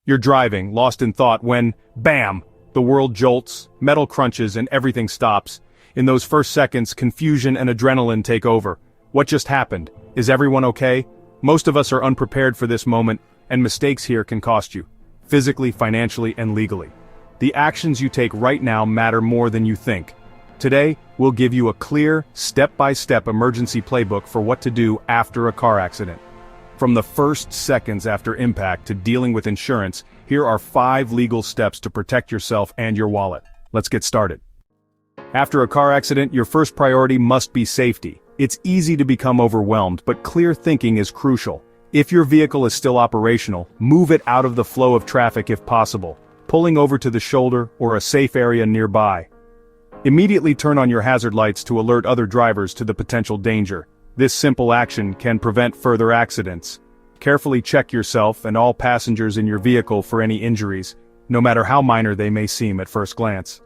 You're driving, lost in thought, when, bam, the world jolts, metal crunches, and everything stops. In those first seconds, confusion and adrenaline take over. What just happened? Is everyone okay? Most of us are unprepared for this moment, and mistakes here can cost you. Physically, financially, and legally. The actions you take right now matter more than you think. Today, we'll give you a clear, step-by-step emergency playbook for what to do after a car accident. From the first seconds after impact to dealing with insurance, here are 5 legal steps to protect yourself and your wallet. Let's get started. After a car accident, your first priority must be safety. It's easy to become overwhelmed, but clear thinking is crucial. If your vehicle is still operational, move it out of the flow of traffic if possible, pulling over to the shoulder or a safe area nearby. Immediately turn on your hazard lights to alert other drivers to the potential danger. This simple action can prevent further accidents. Carefully check yourself and all passengers in your vehicle for any injuries, no matter how minor they may seem at first glance.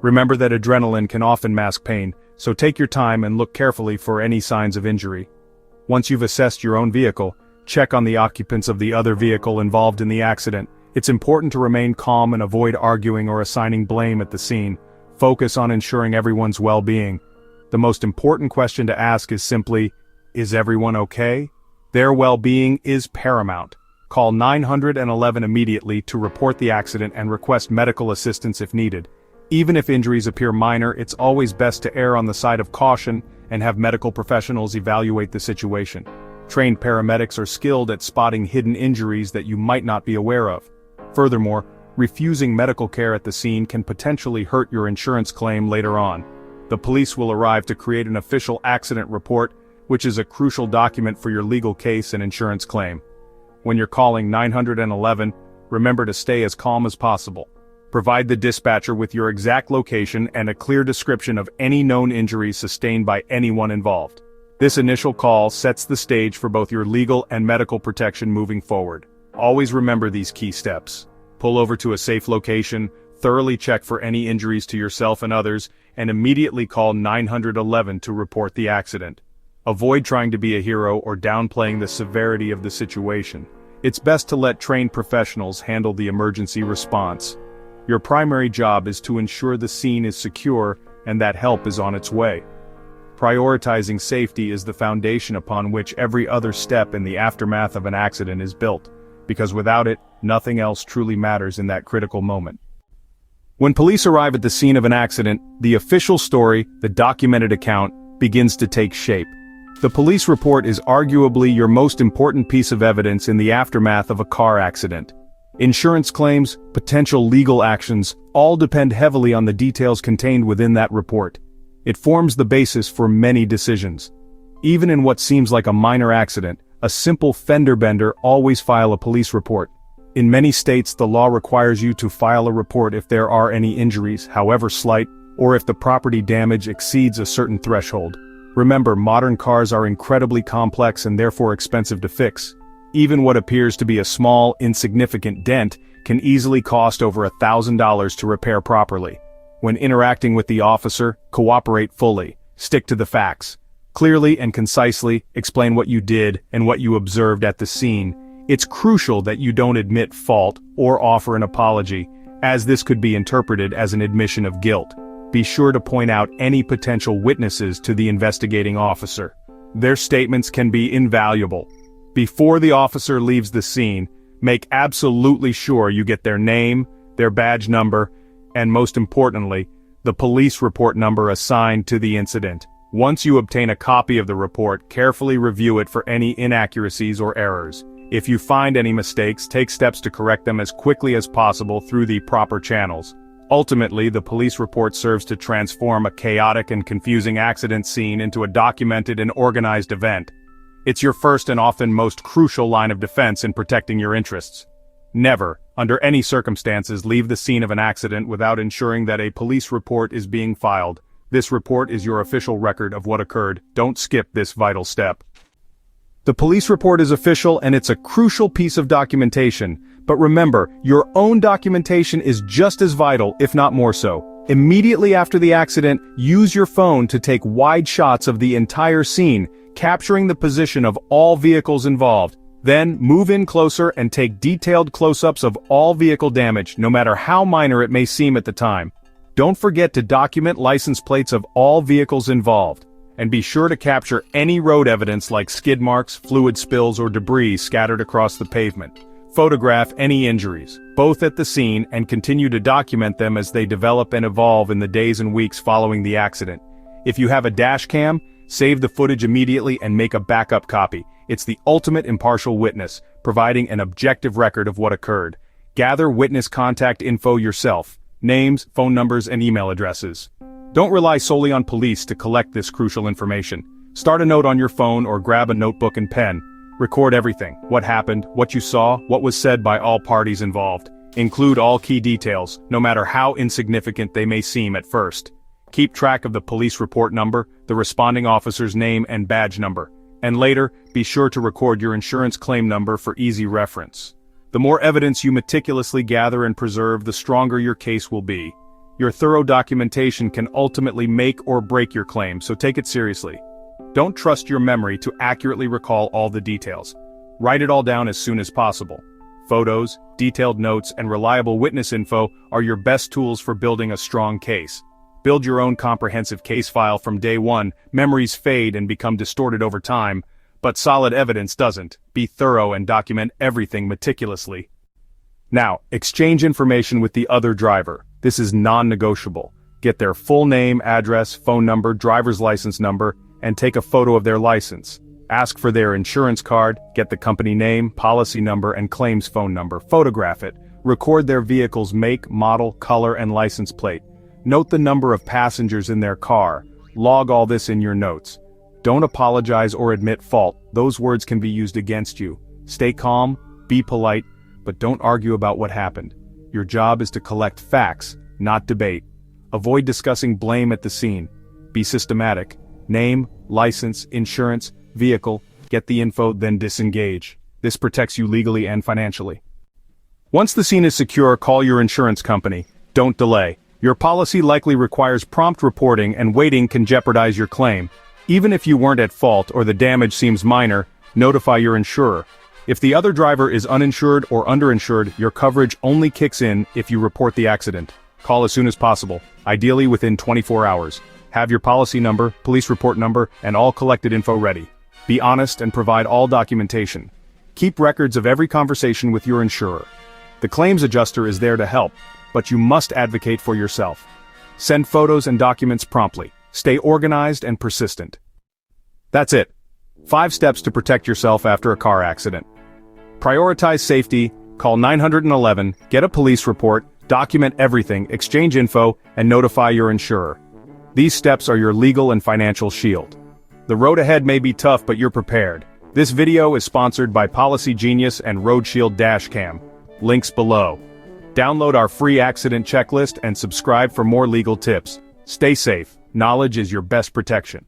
Remember that adrenaline can often mask pain, so take your time and look carefully for any signs of injury. Once you've assessed your own vehicle, check on the occupants of the other vehicle involved in the accident. It's important to remain calm and avoid arguing or assigning blame at the scene. Focus on ensuring everyone's well-being. The most important question to ask is simply, is everyone okay? Their well-being is paramount. Call 911 immediately to report the accident and request medical assistance if needed. Even if injuries appear minor, it's always best to err on the side of caution and have medical professionals evaluate the situation. Trained paramedics are skilled at spotting hidden injuries that you might not be aware of. Furthermore, refusing medical care at the scene can potentially hurt your insurance claim later on. The police will arrive to create an official accident report, which is a crucial document for your legal case and insurance claim. When you're calling 911, remember to stay as calm as possible. Provide the dispatcher with your exact location and a clear description of any known injuries sustained by anyone involved. This initial call sets the stage for both your legal and medical protection moving forward. Always remember these key steps. Pull over to a safe location, thoroughly check for any injuries to yourself and others, and immediately call 911 to report the accident. Avoid trying to be a hero or downplaying the severity of the situation. It's best to let trained professionals handle the emergency response. Your primary job is to ensure the scene is secure and that help is on its way. Prioritizing safety is the foundation upon which every other step in the aftermath of an accident is built, because without it, nothing else truly matters in that critical moment. When police arrive at the scene of an accident, the official story, the documented account, begins to take shape. The police report is arguably your most important piece of evidence in the aftermath of a car accident. Insurance claims, potential legal actions, all depend heavily on the details contained within that report. It forms the basis for many decisions. Even in what seems like a minor accident, a simple fender bender, always file a police report. In many states, the law requires you to file a report if there are any injuries, however slight, or if the property damage exceeds a certain threshold. Remember, modern cars are incredibly complex and therefore expensive to fix. Even what appears to be a small, insignificant dent can easily cost over $1,000 to repair properly. When interacting with the officer, cooperate fully. Stick to the facts. Clearly and concisely explain what you did and what you observed at the scene. It's crucial that you don't admit fault or offer an apology, as this could be interpreted as an admission of guilt. Be sure to point out any potential witnesses to the investigating officer. Their statements can be invaluable. Before the officer leaves the scene, make absolutely sure you get their name, their badge number, and most importantly, the police report number assigned to the incident. Once you obtain a copy of the report, carefully review it for any inaccuracies or errors. If you find any mistakes, take steps to correct them as quickly as possible through the proper channels. Ultimately, the police report serves to transform a chaotic and confusing accident scene into a documented and organized event. It's your first and often most crucial line of defense in protecting your interests. Never, under any circumstances, leave the scene of an accident without ensuring that a police report is being filed. This report is your official record of what occurred. Don't skip this vital step. The police report is official and it's a crucial piece of documentation, but remember, your own documentation is just as vital, if not more so. Immediately after the accident, use your phone to take wide shots of the entire scene, capturing the position of all vehicles involved. Then, move in closer and take detailed close-ups of all vehicle damage, no matter how minor it may seem at the time. Don't forget to document license plates of all vehicles involved, and be sure to capture any road evidence like skid marks, fluid spills, or debris scattered across the pavement. Photograph any injuries, both at the scene, and continue to document them as they develop and evolve in the days and weeks following the accident. If you have a dash cam, save the footage immediately and make a backup copy. It's the ultimate impartial witness, providing an objective record of what occurred. Gather witness contact info yourself: names, phone numbers, and email addresses. Don't rely solely on police to collect this crucial information. Start a note on your phone or grab a notebook and pen. Record everything: what happened, what you saw, what was said by all parties involved. Include all key details, no matter how insignificant they may seem at first. Keep track of the police report number, the responding officer's name and badge number. And later, be sure to record your insurance claim number for easy reference. The more evidence you meticulously gather and preserve, the stronger your case will be. Your thorough documentation can ultimately make or break your claim, so take it seriously. Don't trust your memory to accurately recall all the details. Write it all down as soon as possible. Photos, detailed notes, and reliable witness info are your best tools for building a strong case. Build your own comprehensive case file from day one. Memories fade and become distorted over time, but solid evidence doesn't. Be thorough and document everything meticulously. Now, exchange information with the other driver. This is non-negotiable. Get their full name, address, phone number, driver's license number, and take a photo of their license. Ask for their insurance card, get the company name, policy number, and claims phone number. Photograph it. Record their vehicle's make, model, color, and license plate. Note the number of passengers in their car. Log all this in your notes. Don't apologize or admit fault. Those words can be used against you. Stay calm, be polite, but don't argue about what happened. Your job is to collect facts, not debate. Avoid discussing blame at the scene. Be systematic. Name, license, insurance, vehicle, get the info, then disengage. This protects you legally and financially. Once the scene is secure, call your insurance company. Don't delay. Your policy likely requires prompt reporting, and waiting can jeopardize your claim. Even if you weren't at fault or the damage seems minor, notify your insurer. If the other driver is uninsured or underinsured, your coverage only kicks in if you report the accident. Call as soon as possible, ideally within 24 hours. Have your policy number, police report number, and all collected info ready. Be honest and provide all documentation. Keep records of every conversation with your insurer. The claims adjuster is there to help, but you must advocate for yourself. Send photos and documents promptly. Stay organized and persistent. That's it. 5 steps to protect yourself after a car accident. Prioritize safety, call 911, get a police report, document everything, exchange info, and notify your insurer. These steps are your legal and financial shield. The road ahead may be tough, but you're prepared. This video is sponsored by Policy Genius and RoadShield Dashcam. Links below. Download our free accident checklist and subscribe for more legal tips. Stay safe. Knowledge is your best protection.